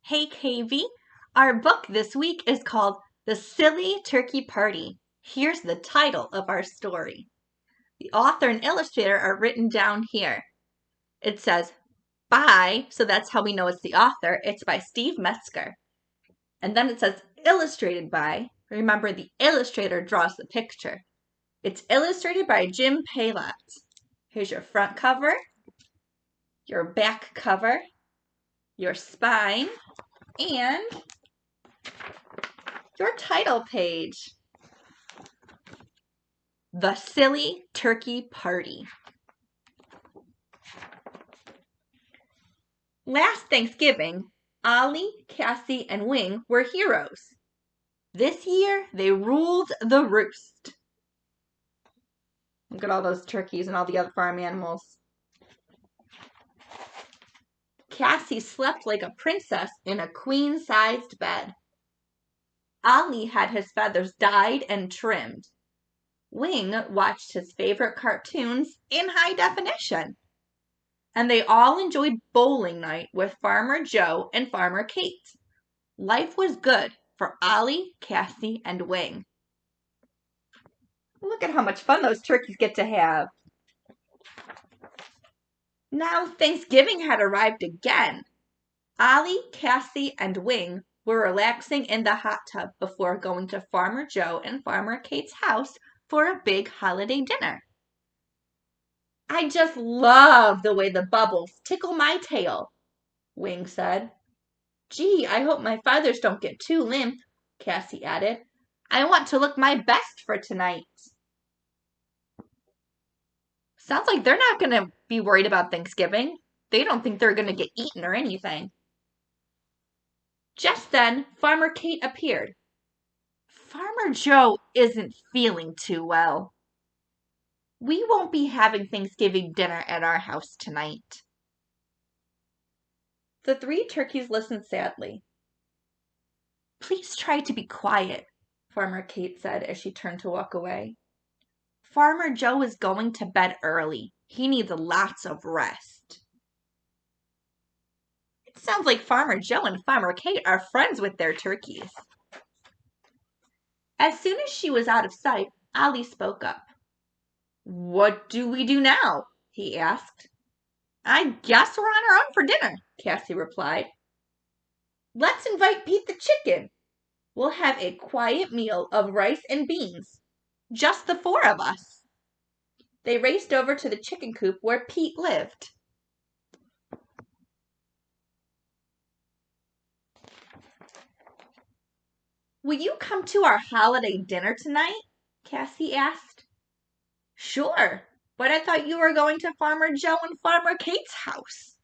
Hey KV, our book this week is called The Silly Turkey Party. Here's the title of our story. The author and illustrator are written down here. It says by, so that's how we know it's the author. It's by Steve Metzger. And then it says illustrated by. Remember, the illustrator draws the picture. It's illustrated by Jim Paylott. Here's your front cover, your back cover, your spine, and your title page. The Silly Turkey Party. Last Thanksgiving, Ollie, Cassie, and Wing were heroes. This year, they ruled the roost. Look at all those turkeys and all the other farm animals. Cassie slept like a princess in a queen-sized bed. Ollie had his feathers dyed and trimmed. Wing watched his favorite cartoons in high definition. And they all enjoyed bowling night with Farmer Joe and Farmer Kate. Life was good for Ollie, Cassie, and Wing. Look at how much fun those turkeys get to have. Now Thanksgiving had arrived again. Ollie, Cassie, and Wing were relaxing in the hot tub before going to Farmer Joe and Farmer Kate's house for a big holiday dinner. I just love the way the bubbles tickle my tail, Wing said. Gee, I hope my feathers don't get too limp, Cassie added. I want to look my best for tonight. Sounds like they're not going to be worried about Thanksgiving. They don't think they're going to get eaten or anything. Just then, Farmer Kate appeared. Farmer Joe isn't feeling too well. We won't be having Thanksgiving dinner at our house tonight. The three turkeys listened sadly. Please try to be quiet, Farmer Kate said as she turned to walk away. Farmer Joe is going to bed early. He needs lots of rest. It sounds like Farmer Joe and Farmer Kate are friends with their turkeys. As soon as she was out of sight, Ollie spoke up. What do we do now? He asked. I guess we're on our own for dinner, Cassie replied. Let's invite Pete the chicken. We'll have a quiet meal of rice and beans. Just the four of us. They raced over to the chicken coop where Pete lived. Will you come to our holiday dinner tonight? Cassie asked. Sure, but I thought you were going to Farmer Joe and Farmer Kate's house.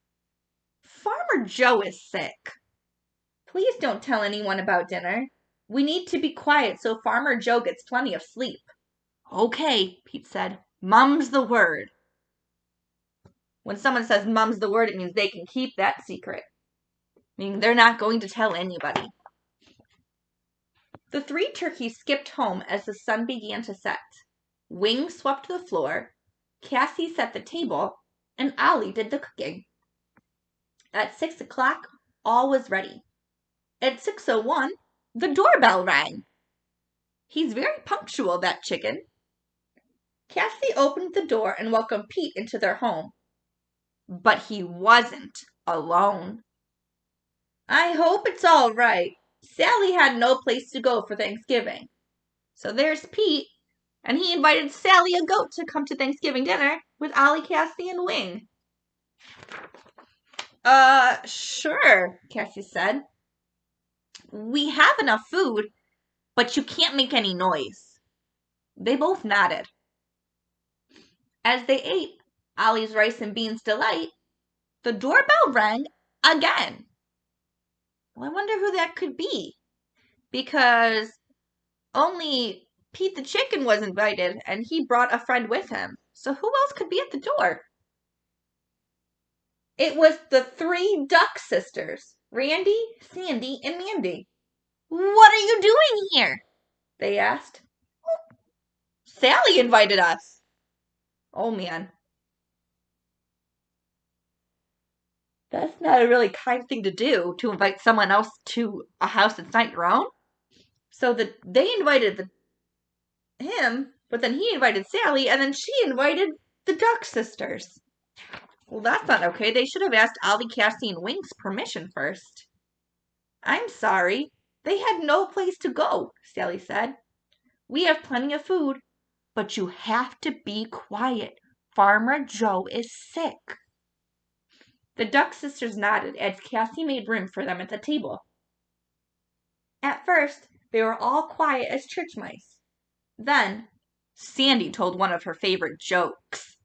Farmer Joe is sick. Please don't tell anyone about dinner. We need to be quiet so Farmer Joe gets plenty of sleep. Okay, Pete said. Mum's the word. When someone says mum's the word, it means they can keep that secret. Meaning they're not going to tell anybody. The three turkeys skipped home as the sun began to set. Wing swept the floor, Cassie set the table, and Ollie did the cooking. At 6 o'clock, all was ready. At 6:01, the doorbell rang. He's very punctual, that chicken. Cassie opened the door and welcomed Pete into their home. But he wasn't alone. I hope it's all right. Sally had no place to go for Thanksgiving. So there's Pete, and he invited Sally a goat to come to Thanksgiving dinner with Ollie, Cassie, and Wing. Sure, Cassie said. We have enough food, but you can't make any noise. They both nodded. As they ate Ollie's rice and beans delight, the doorbell rang again. Well, I wonder who that could be, because only Pete the chicken was invited, and he brought a friend with him. So who else could be at the door? It was the three Duck sisters, Randy, Sandy, and Mandy. What are you doing here? They asked. Sally invited us. Oh, man. That's not a really kind thing to do, to invite someone else to a house that's not your own. So they invited him, but then he invited Sally, and then she invited the Duck sisters. Well, that's not okay. They should have asked Ollie, Cassie, and Winks permission first. I'm sorry. They had no place to go, Sally said. We have plenty of food, but you have to be quiet. Farmer Joe is sick. The Duck sisters nodded as Cassie made room for them at the table. At first, they were all quiet as church mice. Then, Sandy told one of her favorite jokes.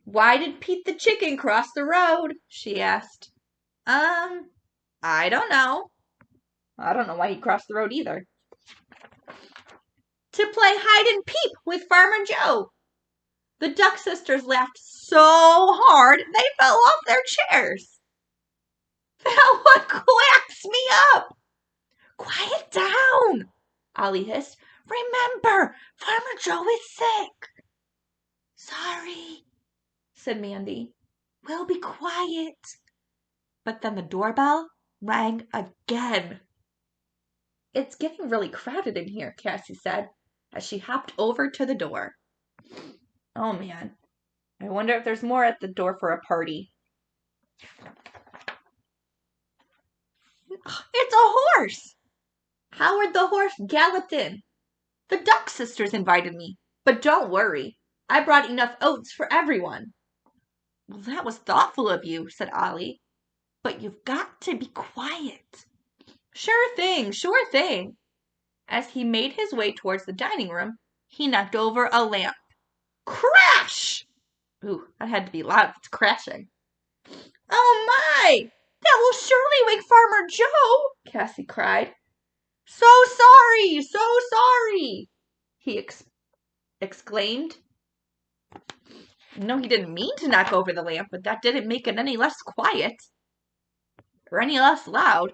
Why did Pete the chicken cross the road? She asked. I don't know. I don't know why he crossed the road either. To play hide and peep with Farmer Joe. The Duck sisters laughed so hard they fell off their chairs. That one quacks me up. Quiet down, Ollie hissed. Remember, Farmer Joe is sick. Sorry, said Mandy. We'll be quiet. But then the doorbell rang again. It's getting really crowded in here, Cassie said, as she hopped over to the door. Oh man, I wonder if there's more at the door for a party. It's a horse! Howard the horse galloped in. The Duck sisters invited me, but don't worry, I brought enough oats for everyone. Well, that was thoughtful of you, said Ollie, but you've got to be quiet. Sure thing, sure thing. As he made his way towards the dining room, he knocked over a lamp. Crash! Ooh, that had to be loud if it's crashing. Oh my! That will surely wake Farmer Joe, Cassie cried. So sorry, he exclaimed. No, he didn't mean to knock over the lamp, but that didn't make it any less quiet. Or any less loud.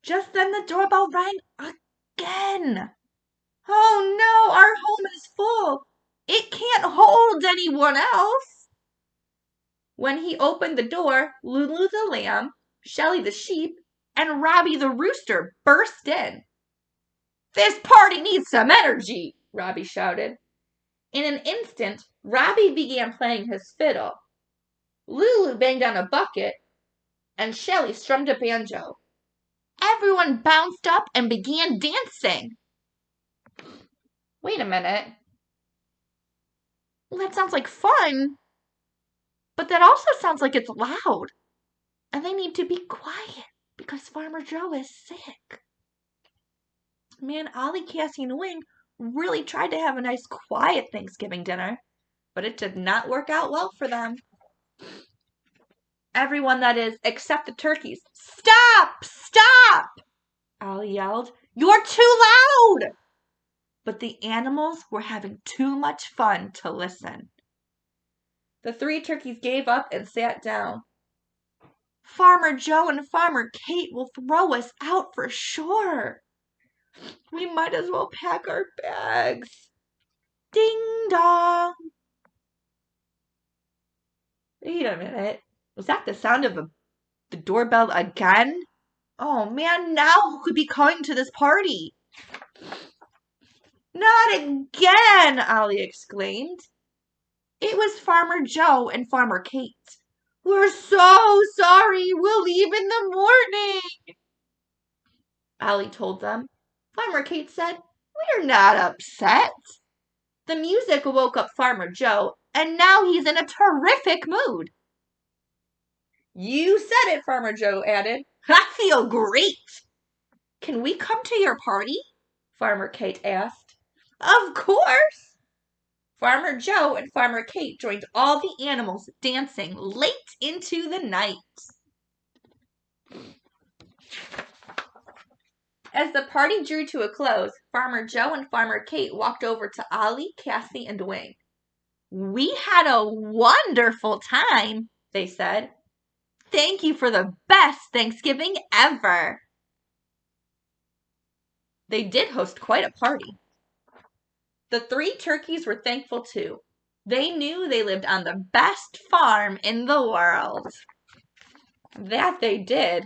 Just then the doorbell rang again. Oh no, our home is full. It can't hold anyone else. When he opened the door, Lulu the lamb, Shelly the sheep, and Robbie the rooster burst in. This party needs some energy, Robbie shouted. In an instant, Robbie began playing his fiddle. Lulu banged on a bucket, and Shelly strummed a banjo. Everyone bounced up and began dancing. Wait a minute. Well, that sounds like fun, but that also sounds like it's loud. And they need to be quiet because Farmer Joe is sick. Man, Ollie, Cassie, and Wing really tried to have a nice quiet Thanksgiving dinner, but it did not work out well for them. Everyone, that is, except the turkeys. Stop! Stop! Ollie yelled. You're too loud! But the animals were having too much fun to listen. The three turkeys gave up and sat down. Farmer Joe and Farmer Kate will throw us out for sure. We might as well pack our bags. Ding dong. Wait a minute. Was that the sound of the doorbell again? Oh man, now who could be coming to this party? Not again, Ollie exclaimed. It was Farmer Joe and Farmer Kate. We're so sorry. We'll leave in the morning, Ollie told them. Farmer Kate said, We're not upset. The music woke up Farmer Joe, and now he's in a terrific mood. You said it, Farmer Joe added. I feel great. Can we come to your party? Farmer Kate asked. Of course. Farmer Joe and Farmer Kate joined all the animals dancing late into the night. As the party drew to a close, Farmer Joe and Farmer Kate walked over to Ollie, Cassie, and Wing. We had a wonderful time, they said. Thank you for the best Thanksgiving ever. They did host quite a party. The three turkeys were thankful too. They knew they lived on the best farm in the world. That they did.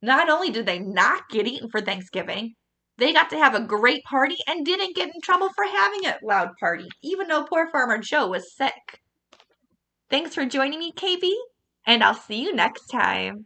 Not only did they not get eaten for Thanksgiving, they got to have a great party and didn't get in trouble for having a loud party, even though poor Farmer Joe was sick. Thanks for joining me, KB, and I'll see you next time.